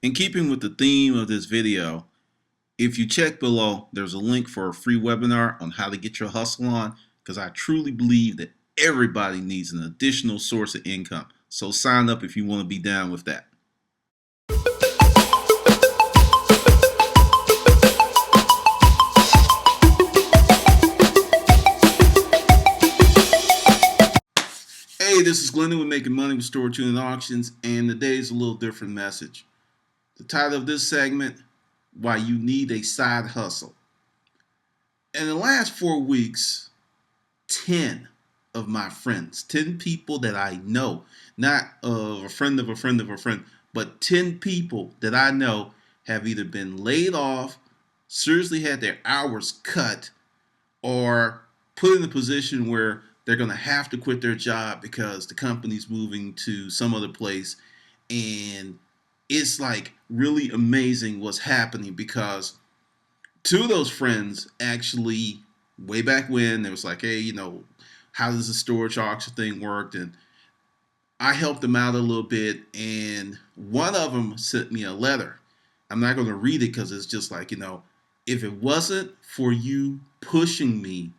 In keeping with the theme of this video, if you check below, there's a link for a free webinar on how to get your hustle on, because I truly believe that everybody needs an additional source of income. So sign up if you want to be down with that. Hey, this is Glendon with Making Money with Store Tuning Auctions, and today's a little different message. The title of this segment, Why You Need a Side Hustle. In the last 4 weeks, 10 of my friends, 10 people that I know, not a friend of a friend of a friend, but 10 people that I know have either been laid off, seriously had their hours cut, or put in a position where they're going to have to quit their job because the company's moving to some other place. And it's like really amazing what's happening, because two of those friends actually, way back when, they was like, hey, how does the storage auction thing work? And I helped them out a little bit, and one of them sent me a letter. I'm not going to read it because it's just like, if it wasn't for you pushing me,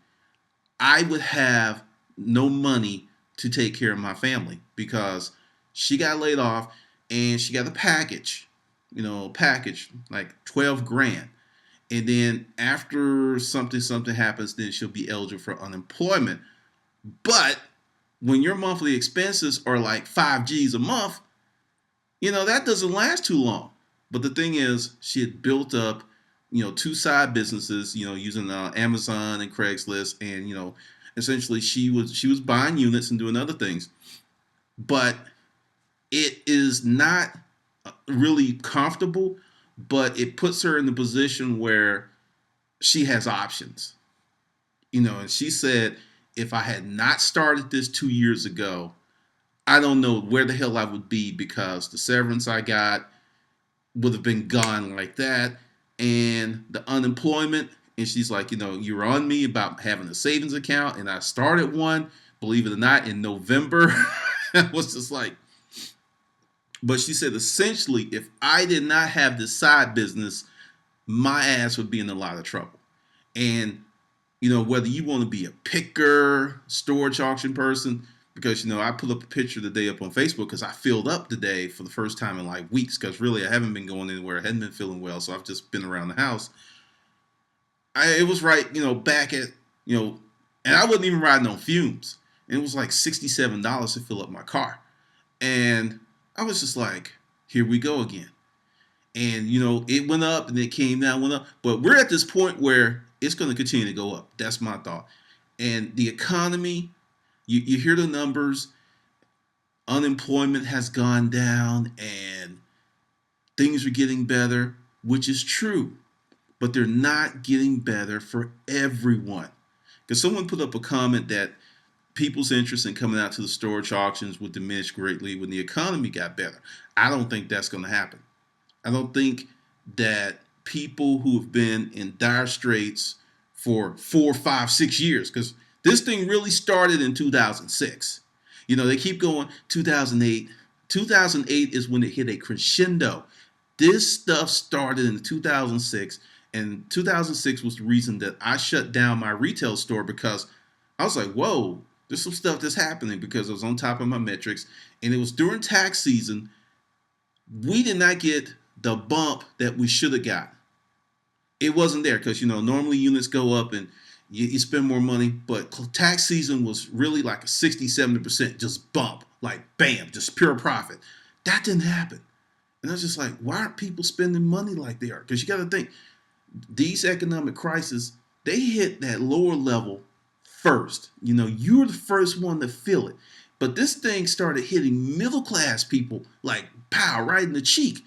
I would have no money to take care of my family, because she got laid off and she got a package, like 12 grand. And then after something happens, then she'll be eligible for unemployment. But when your monthly expenses are like 5 G's a month, that doesn't last too long. But the thing is, she had built up, two side businesses, using Amazon and Craigslist, and essentially she was buying units and doing other things. But it is not really comfortable, but it puts her in the position where she has options. And she said, if I had not started this 2 years ago, I don't know where the hell I would be, because the severance I got would have been gone like that, and the unemployment. And she's like, you were on me about having a savings account, and I started one, believe it or not, in November. I was just like, but she said, essentially, if I did not have this side business, my ass would be in a lot of trouble. And, whether you want to be a picker, storage auction person, because, I put up a picture today up on Facebook because I filled up today for the first time in like weeks, because really I haven't been going anywhere. I hadn't been feeling well, so I've just been around the house. It was right, back at, and I wasn't even riding on fumes. And it was like $67 to fill up my car. And I was just like, here we go again. And, it went up and it came down, went up. But we're at this point where it's going to continue to go up. That's my thought. And the economy, you hear the numbers, unemployment has gone down and things are getting better, which is true. But they're not getting better for everyone. Because someone put up a comment that people's interest in coming out to the storage auctions would diminish greatly when the economy got better. I don't think that's going to happen. I don't think that people who have been in dire straits for 4, 5, 6 years, because this thing really started in 2006. They keep going 2008. 2008 is when it hit a crescendo. This stuff started in 2006, and 2006 was the reason that I shut down my retail store, because I was like, whoa, there's some stuff that's happening, because I was on top of my metrics, and it was during tax season. We did not get the bump that we should have got. It wasn't there because, normally units go up and you spend more money, but tax season was really like a 60, 70% just bump, like bam, just pure profit. That didn't happen. And I was just like, why aren't people spending money like they are? Because you got to think, these economic crises, they hit that lower level first. You're the first one to feel it. But this thing started hitting middle class people like pow, right in the cheek.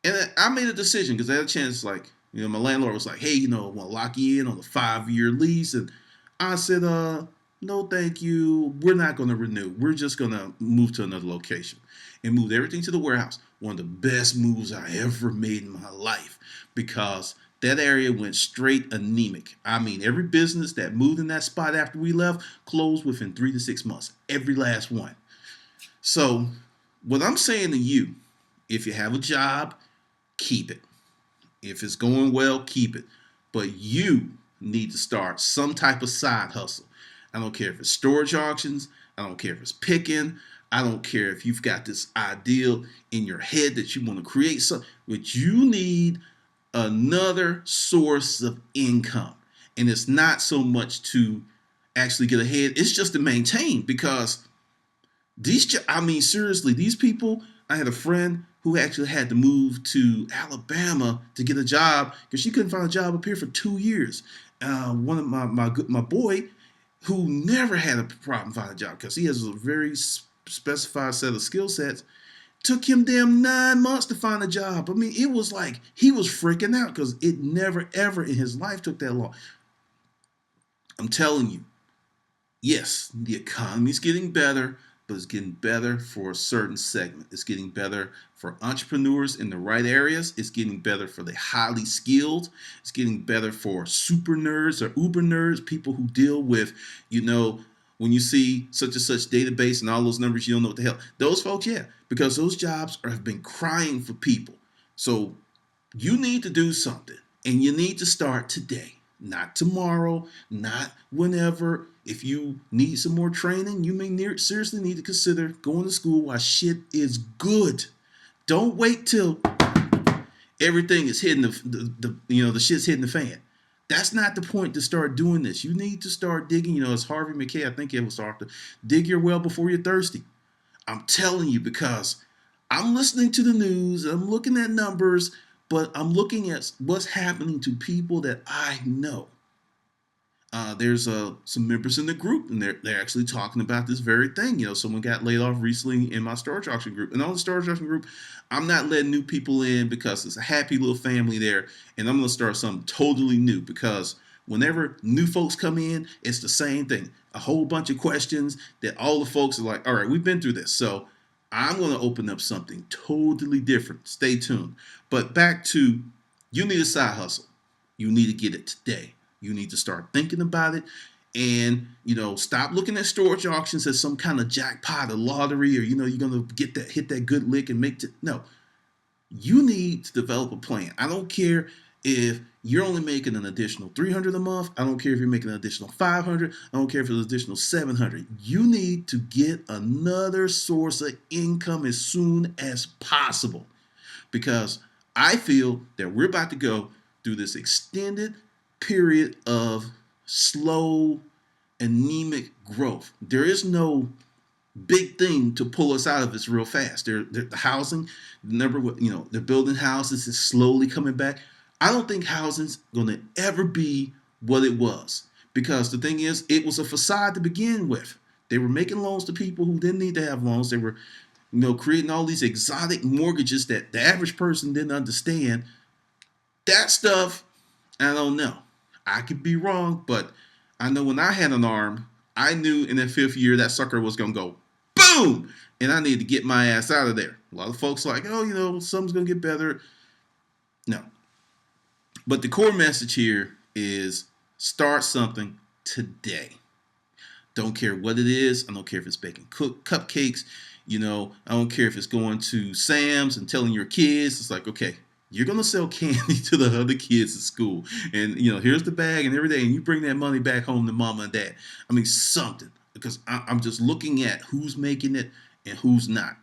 And I made a decision because I had a chance, like, my landlord was like, hey, I want to lock you in on a 5-year lease. And I said, no, thank you. We're not going to renew. We're just going to move to another location, and moved everything to the warehouse. One of the best moves I ever made in my life, because that area went straight anemic. I mean, every business that moved in that spot after we left closed within 3 to 6 months. Every last one. So what I'm saying to you If you have a job, keep it. If it's going well, keep it. But you need to start some type of side hustle. I don't care if it's storage auctions. I don't care if it's picking. I don't care if you've got this ideal in your head that you want to create something, but you need another source of income. And it's not so much to actually get ahead, it's just to maintain because I mean, seriously, these people, I had a friend who actually had to move to Alabama to get a job because she couldn't find a job up here for 2 years. One of my boy who never had a problem finding a job because he has a very specified set of skill sets. Took him damn 9 months to find a job. I mean, it was like he was freaking out because it never ever in his life took that long. I'm telling you, yes, the economy's getting better, but it's getting better for a certain segment. It's getting better for entrepreneurs in the right areas. It's getting better for the highly skilled. It's getting better for super nerds or uber nerds, people who deal with, when you see such and such database and all those numbers, you don't know what the hell. Those folks, yeah, because those jobs have been crying for people. So you need to do something, and you need to start today, not tomorrow, not whenever. If you need some more training, you may seriously need to consider going to school while shit is good. Don't wait till everything is hitting the shit's hitting the fan. That's not the point to start doing this. You need to start digging. As Harvey McKay, I think it was Arthur, dig your well before you're thirsty. I'm telling you because I'm listening to the news, I'm looking at numbers, but I'm looking at what's happening to people that I know. There's some members in the group, and they're actually talking about this very thing. Someone got laid off recently in my storage auction group, and on the storage auction group, I'm not letting new people in because it's a happy little family there, and I'm gonna start something totally new because whenever new folks come in, it's the same thing. A whole bunch of questions that all the folks are like, all right, we've been through this, so I'm gonna open up something totally different. Stay tuned. But back to, you need a side hustle. You need to get it today. You need to start thinking about it and, stop looking at storage auctions as some kind of jackpot or lottery or, you're going to hit that good lick and no, you need to develop a plan. I don't care if you're only making an additional $300 a month. I don't care if you're making an additional $500. I don't care if it's an additional $700. You need to get another source of income as soon as possible because I feel that we're about to go through this extended period of slow, anemic growth. There is no big thing to pull us out of this real fast. The housing, they're building houses is slowly coming back. I don't think housing's going to ever be what it was because the thing is, it was a facade to begin with. They were making loans to people who didn't need to have loans. They were, creating all these exotic mortgages that the average person didn't understand. That stuff, I don't know. I could be wrong, but I know when I had an arm, I knew in the 5th year that sucker was going to go boom, and I needed to get my ass out of there. A lot of folks are like, oh, something's going to get better. No. But the core message here is start something today. Don't care what it is. I don't care if it's baking cupcakes. I don't care if it's going to Sam's and telling your kids. It's like, okay, you're going to sell candy to the other kids at school. And, here's the bag and everything. And you bring that money back home to mama and dad. I mean, something. Because I'm just looking at who's making it and who's not.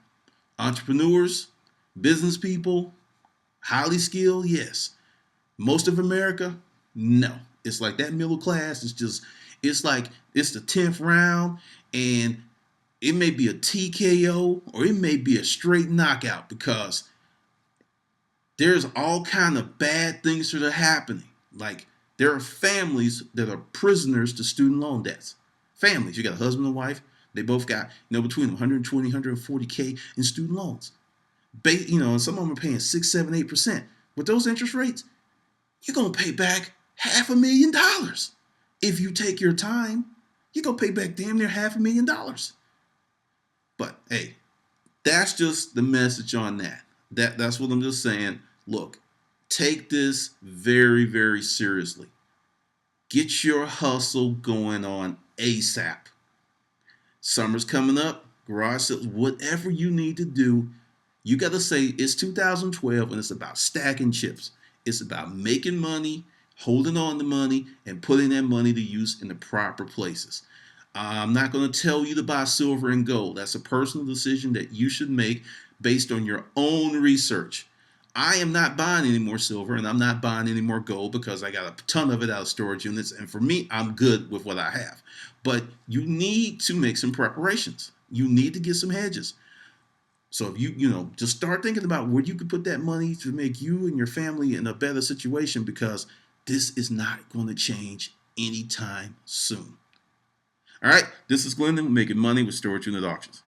Entrepreneurs, business people, highly skilled, yes. Most of America, no. It's like that middle class is it's like it's the 10th round and it may be a TKO or it may be a straight knockout because there's all kind of bad things that are happening. Like there are families that are prisoners to student loan debts. Families, you got a husband and wife, they both got, between them 120, 140K in student loans. And some of them are paying 6, 7, 8%. With those interest rates, you're going to pay back $500,000. If you take your time, you're going to pay back damn near $500,000. But hey, that's just the message on that. That's what I'm just saying. Look, take this very, very seriously. Get your hustle going on ASAP. Summer's coming up. Garage sales, whatever you need to do, You got to say it's 2012 and it's about stacking chips. It's about making money, holding on to money, and putting that money to use in the proper places. I'm not going to tell you to buy silver and gold. That's a personal decision that you should make based on your own research. I am not buying any more silver and I'm not buying any more gold because I got a ton of it out of storage units. And for me, I'm good with what I have. But you need to make some preparations. You need to get some hedges. So if you just start thinking about where you could put that money to make you and your family in a better situation, because this is not going to change anytime soon. All right, this is Glendon making money with storage unit auctions.